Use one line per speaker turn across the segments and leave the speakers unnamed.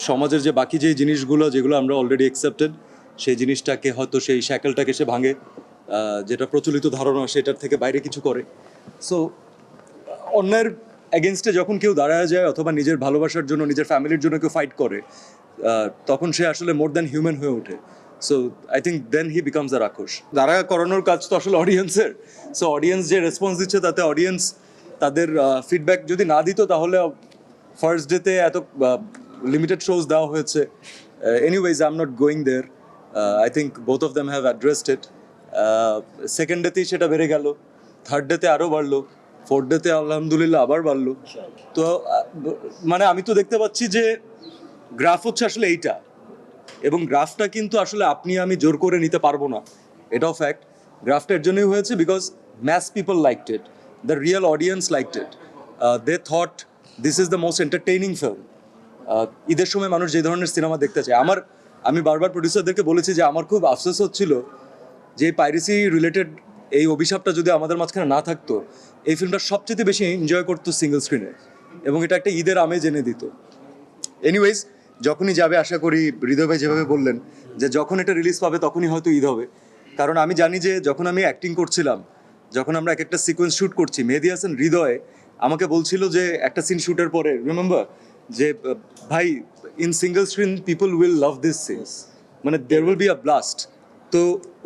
সমাজের যে বাকি যে জিনিসগুলো যেগুলো আমরা অলরেডি অ্যাকসেপ্টেড সেই জিনিসটাকে হয়তো সেই শ্যাকেলটাকে সে ভাঙে, যেটা প্রচলিত ধারণা সেটার থেকে বাইরে কিছু করে। সো অন্যের এগেনস্টে যখন কেউ দাঁড়ায় যায় অথবা নিজের ভালোবাসার জন্য নিজের ফ্যামিলির জন্য কেউ ফাইট করে, তখন সে আসলে মোর দ্যান হিউম্যান হয়ে ওঠে। So I think then he becomes the রাক্ষস। দাঁড়া করানোর কাজ তো আসলে অডিয়েন্সের। সো অডিয়েন্স যে রেসপন্স দিচ্ছে তাতে অডিয়েন্স তাদের ফিডব্যাক যদি না দিত তাহলে ফার্স্ট ডেতে এত লিমিটেড শোজ দেওয়া হয়েছে। Anyways I am not going there. I think both of them have addressed it. Second ডেতেই সেটা বেড়ে গেল, থার্ড ডেতে আরও বাড়লো, ফোর্থ ডেতে আলহামদুলিল্লাহ আবার বাড়লো। তো মানে আমি তো দেখতে পাচ্ছি যে গ্রাফ হচ্ছে আসলে এইটা, এবং গ্রাফটা কিন্তু আসলে আপনি আমি জোর করে নিতে পারবো না, এটাও ফ্যাক্ট। গ্রাফটা এর জন্যই হয়েছে because mass people liked it, the real audience liked it, they thought this is the most entertaining film. ঈদের সময় মানুষ যে ধরনের সিনেমা দেখতে চায়, আমি বারবার প্রডিউসারদেরকে বলেছি যে আমার খুব আফসোস হচ্ছিল যে পাইরেসি রিলেটেড এই অভিশাপটা যদি আমাদের মাঝখানে না থাকতো, এই ফিল্মটা সবচেয়ে বেশি এনজয় করতো সিঙ্গেল স্ক্রিনে, এবং এটা একটা ঈদের আমেজ এনে দিত। এনিওয়েজ, যখনই যাবে আশা করি হৃদয় ভাই যেভাবে বললেন যে যখন এটা রিলিজ পাবে তখনই হয়তো ঈদ হবে। কারণ আমি জানি যে যখন আমি অ্যাক্টিং করছিলাম, যখন আমরা এক একটা সিকোয়েন্স শ্যুট করছি, মেহেদী হাসান হৃদয় আমাকে বলছিল যে একটা সিন শ্যুটের পরে, রিমেম্বার যে ভাই, in single screen people will love this scenes, মানে there will be a blast. তো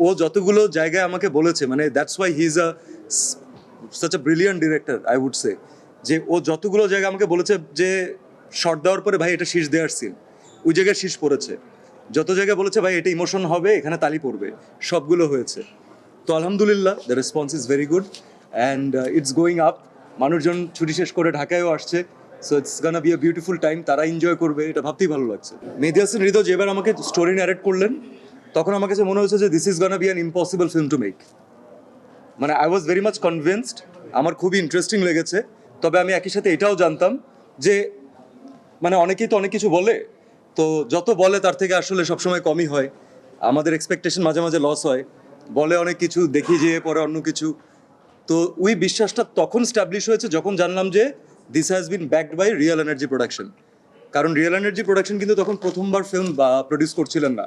ও যতগুলো জায়গায় আমাকে বলেছে, মানে that's why he is such a brilliant director I would say, যে ও যতগুলো জায়গায় আমাকে বলেছে যে শর্ট দেওয়ার পরে ভাই এটা শীষ দেওয়ার সিন, ওই জায়গায় শীষ পড়েছে। যত জায়গায় বলেছে ভাই এটা ইমোশন হবে, এখানে তালি পড়বে, সবগুলো হয়েছে। তো আলহামদুলিল্লাহ the response is very good and it's going up. মানুষজন ছুটি শেষ করে ঢাকায়ও আসছে, so it's Gaana be a beautiful time. তারা এনজয় করবে, এটা ভাবতেই ভালো লাগছে। মেহেদী হাসান হৃদয় যেবার আমাকে স্টোরি ন্যারেট করলেন, তখন আমার কাছে মনে হয়েছে যে this is gonna be an impossible film to make. মানে I was very much convinced, আমার খুবই ইন্টারেস্টিং লেগেছে। তবে আমি একই সাথে এটাও জানতাম যে মানে অনেকেই তো অনেক কিছু বলে, তো যত বলে তার থেকে আসলে সবসময় কমই হয়। আমাদের এক্সপেকটেশন মাঝে মাঝে লস হয়, বলে অনেক কিছু, দেখি যেয়ে পরে অন্য কিছু। তো ওই বিশ্বাসটা তখন স্ট্যাবলিশ হয়েছে যখন জানলাম যে this has been backed by real energy production. কারণ রিয়েল এনার্জি প্রোডাকশন কিন্তু তখন প্রথমবার ফিল্ম প্রডিউস করছিলেন না।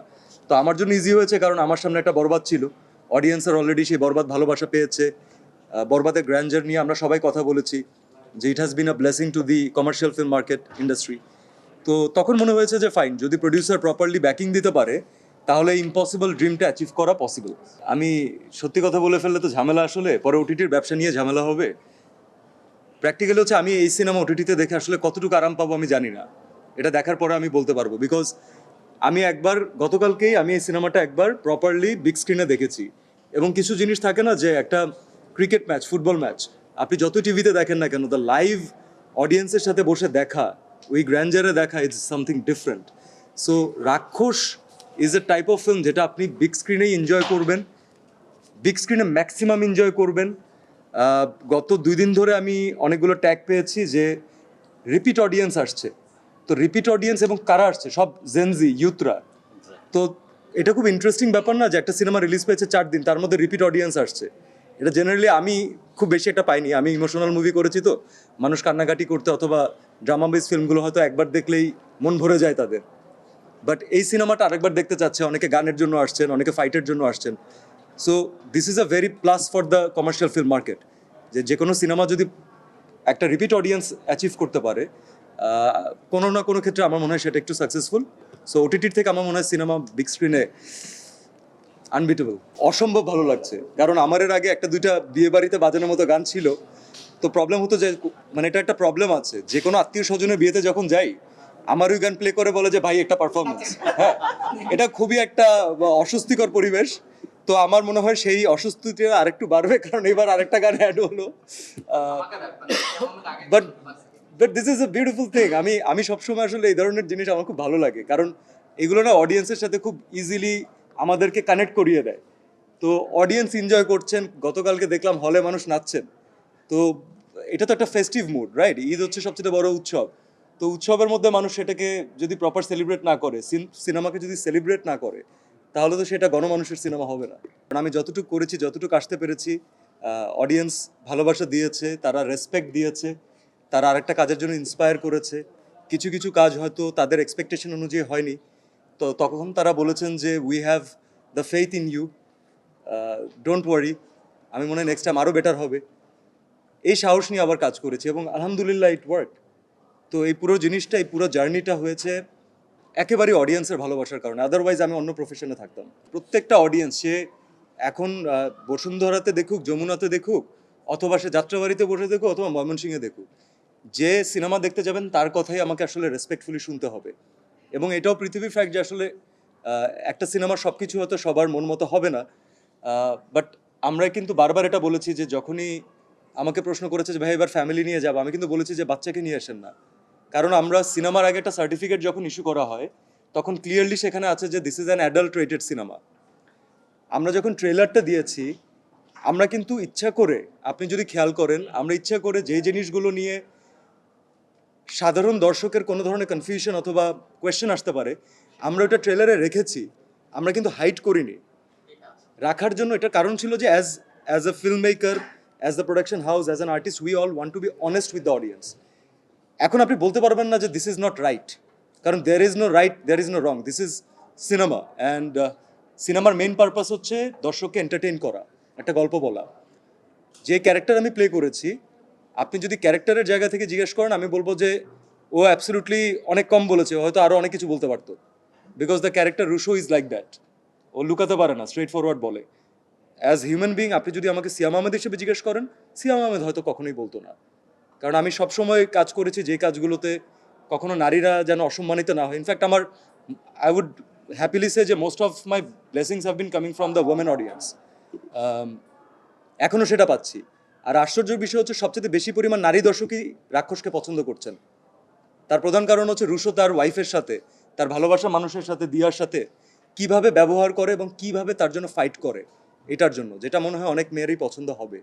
তো আমার জন্য ইজি হয়েছে, কারণ আমার সামনে একটা বরবাদ ছিল, অডিয়েন্সের অলরেডি সেই বরবাদ ভালোবাসা পেয়েছে। বরবাদের গ্র্যান্ডার নিয়ে আমরা সবাই কথা বলেছি যে it has been a blessing to the commercial film market industry. তো তখন মনে হয়েছে যে ফাইন, যদি প্রডিউসার প্রপারলি ব্যাকিং দিতে পারে তাহলে ইম্পসিবল ড্রিমটা অ্যাচিভ করা পসিবল। আমি সত্যি কথা বলে ফেললে তো ঝামেলা, আসলে পরে ওটিটির ব্যবসা নিয়ে ঝামেলা হবে। প্র্যাকটিক্যালি হচ্ছে আমি এই সিনেমা ওটিটিতে দেখে আসলে কতটুকু আরাম পাবো আমি জানি না, এটা দেখার পরে আমি বলতে পারবো। বিকজ আমি একবার গতকালকেই আমি এই সিনেমাটা একবার প্রপারলি বিগ স্ক্রিনে দেখেছি, এবং কিছু জিনিস থাকে না যে একটা ক্রিকেট ম্যাচ, ফুটবল ম্যাচ আপনি যত টিভিতে দেখেন না কেন, দ্য লাইভ অডিয়েন্সের সাথে বসে দেখা, ওই গ্র্যান্ডারে দেখা, ইটস সামথিং ডিফারেন্ট। সো রাক্ষস is a type of film যেটা আপনি বিগ স্ক্রিনেই এনজয় করবেন, বিগ স্ক্রিনে ম্যাক্সিমাম এনজয় করবেন। গত 2 দিন ধরে আমি অনেকগুলো ট্যাগ পেয়েছি যে রিপিট অডিয়েন্স আসছে। তো রিপিট অডিয়েন্স এবং কারা আসছে, সব জেনজি ইউথরা। তো এটা খুব ইন্টারেস্টিং ব্যাপার না যে একটা সিনেমা রিলিজ পেয়েছে 4 দিন, তার মধ্যে রিপিট অডিয়েন্স আসছে। এটা জেনারেলি আমি খুব বেশি একটা পাইনি। আমি ইমোশনাল মুভি করেছি, তো মানুষ কান্নাকাটি করতে অথবা ড্রামা বেস ফিল্মগুলো হয়তো একবার দেখলেই মন ভরে যায় তাদের। বাট এই সিনেমাটা আরেকবার দেখতে চাচ্ছে, অনেকে গানের জন্য আসছেন, অনেকে ফাইটের জন্য আসছেন। So this is a very plus for the commercial film market, যে কোনো সিনেমা যদি একটা রিপিট অডিয়েন্স অ্যাচিভ করতে পারে, কোনো না কোনো ক্ষেত্রে আমার মনে হয় সেটা একটু সাকসেসফুল। সো ওটিটির থেকে আমার মনে হয় সিনেমা বিগ স্ক্রিনে আনবিটেবল, অসম্ভব ভালো লাগছে। কারণ আমার এর আগে একটা দুইটা বিয়ে বাড়িতে বাজানোর মতো গান ছিল, তো প্রবলেম হতো যে মানে এটা একটা প্রবলেম আছে, যে কোনো আত্মীয় স্বজনের বিয়েতে যখন যাই আমার ওই গান প্লে করে বলে যে ভাই একটা পারফরমেন্স। হ্যাঁ, এটা খুবই একটা অস্বস্তিকর পরিবেশ। তো আমার মনে হয় সেই অস্বস্তিটা আরেকটু বাড়বে, কারণ এবার আরেকটা গান অ্যাড হলো। But but this is a beautiful thing. আমি সবসময় আসলে এই ধরনের জিনিস আমার খুব ভালো লাগে, কারণ এগুলো না অডিয়েন্সের সাথে খুব ইজিলি আমাদেরকে কানেক্ট করিয়ে দেয়। তো অডিয়েন্স এনজয় করছেন, গতকালকে দেখলাম হলে মানুষ নাচছেন। তো এটা তো একটা ফেস্টিভ মুড, রাইট? ঈদ হচ্ছে সবচেয়ে বড় উৎসব। তো উৎসবের মধ্যে মানুষ সেটাকে যদি প্রপার সেলিব্রেট না করে, সিনেমাকে যদি সেলিব্রেট না করে, তাহলে তো সেটা গণমানুষের সিনেমা হবে না। কারণ আমি যতটুকু করেছি, যতটুকু আসতে পেরেছি, অডিয়েন্স ভালোবাসা দিয়েছে, তারা রেসপেক্ট দিয়েছে, তারা আরেকটা কাজের জন্য ইন্সপায়ার করেছে। কিছু কিছু কাজ হয়তো তাদের এক্সপেকটেশন অনুযায়ী হয়নি, তো তখন তারা বলেছেন যে we have the faith in you, don't worry, আমি মনে হয় নেক্সট টাইম আরও বেটার হবে। এই সাহস নিয়ে আবার কাজ করেছি এবং আলহামদুলিল্লাহ ইট ওয়ার্ক। তো এই পুরো জিনিসটা, এই পুরো জার্নিটা হয়েছে একেবারেই অডিয়েন্সের ভালোবাসার কারণে, আদারওয়াইজ আমি অন্য প্রফেশনে থাকতাম। প্রত্যেকটা অডিয়েন্স, সে এখন বসুন্ধরাতে দেখুক, যমুনাতে দেখুক, অথবা সে যাত্রাবাড়িতে বসে দেখুক, অথবা ময়মনসিংহে দেখুক, যে সিনেমা দেখতে যাবেন তার কথাই আমাকে আসলে রেসপেক্টফুলি শুনতে হবে। এবং এটাও পৃথিবীর ফ্যাক্ট যে আসলে একটা সিনেমার সব কিছু হয়তো সবার মন মতো হবে না, বাট আমরা কিন্তু বারবার এটা বলেছি যে যখনই আমাকে প্রশ্ন করেছে যে ভাই এবার ফ্যামিলি নিয়ে যাবো, আমি কিন্তু বলেছি যে বাচ্চাকে নিয়ে আসেন না। কারণ আমরা সিনেমার আগে একটা সার্টিফিকেট যখন ইস্যু করা হয় তখন ক্লিয়ারলি সেখানে আছে যে this is an adult rated cinema. আমরা যখন ট্রেলারটা দিয়েছি, আমরা কিন্তু ইচ্ছা করে, আপনি যদি খেয়াল করেন, আমরা ইচ্ছা করে যে জিনিসগুলো নিয়ে সাধারণ দর্শকের কোনো ধরনের কনফিউশন অথবা কোয়েশ্চেন আসতে পারে, আমরা ওটা ট্রেলারে রেখেছি, আমরা কিন্তু হাইড করিনি। রাখার জন্য এটার কারণ ছিল যে as a film maker, as the production house, as an artist, we all want to be honest with the audience. এখন আপনি বলতে পারবেন না যে দিস ইজ নট রাইট, কারণ there is no right, there is no wrong, this is cinema. And সিনেমার main purpose হচ্ছে দর্শককে এন্টারটেইন করা, একটা গল্প বলা। যে ক্যারেক্টার আমি প্লে করেছি, আপনি যদি ক্যারেক্টারের জায়গা থেকে জিজ্ঞেস করেন, আমি বলবো যে ও অ্যাবসলিউটলি অনেক কম বলেছে, হয়তো আরও অনেক কিছু বলতে পারতো, because the character Rusho is like that. ও লুকাতে পারে না, স্ট্রেট ফরওয়ার্ড বলে। অ্যাজ হিউম্যান বিং আপনি যদি আমাকে সিয়াম আহমেদ হিসেবে জিজ্ঞেস করেন, সিয়াম আহমেদ হয়তো কখনোই বলতো না। কারণ আমি সবসময় কাজ করেছি যে কাজগুলোতে কখনো নারীরা যেন অসম্মানিত না হয়। ইনফ্যাক্ট আমার, আই উড হ্যাপিলি সে যে most of my blessings have been coming from the women audience. এখনও সেটা পাচ্ছি। আর আশ্চর্যের বিষয় হচ্ছে সবচেয়ে বেশি পরিমাণ নারী দর্শকই রাক্ষসকে পছন্দ করছেন। তার প্রধান কারণ হচ্ছে রুশো তার ওয়াইফের সাথে, তার ভালোবাসার মানুষের সাথে, দিয়ার সাথে কিভাবে ব্যবহার করে এবং কিভাবে তার জন্য ফাইট করে, এটার জন্য, যেটা মনে হয় অনেক মেয়েরই পছন্দ হবে।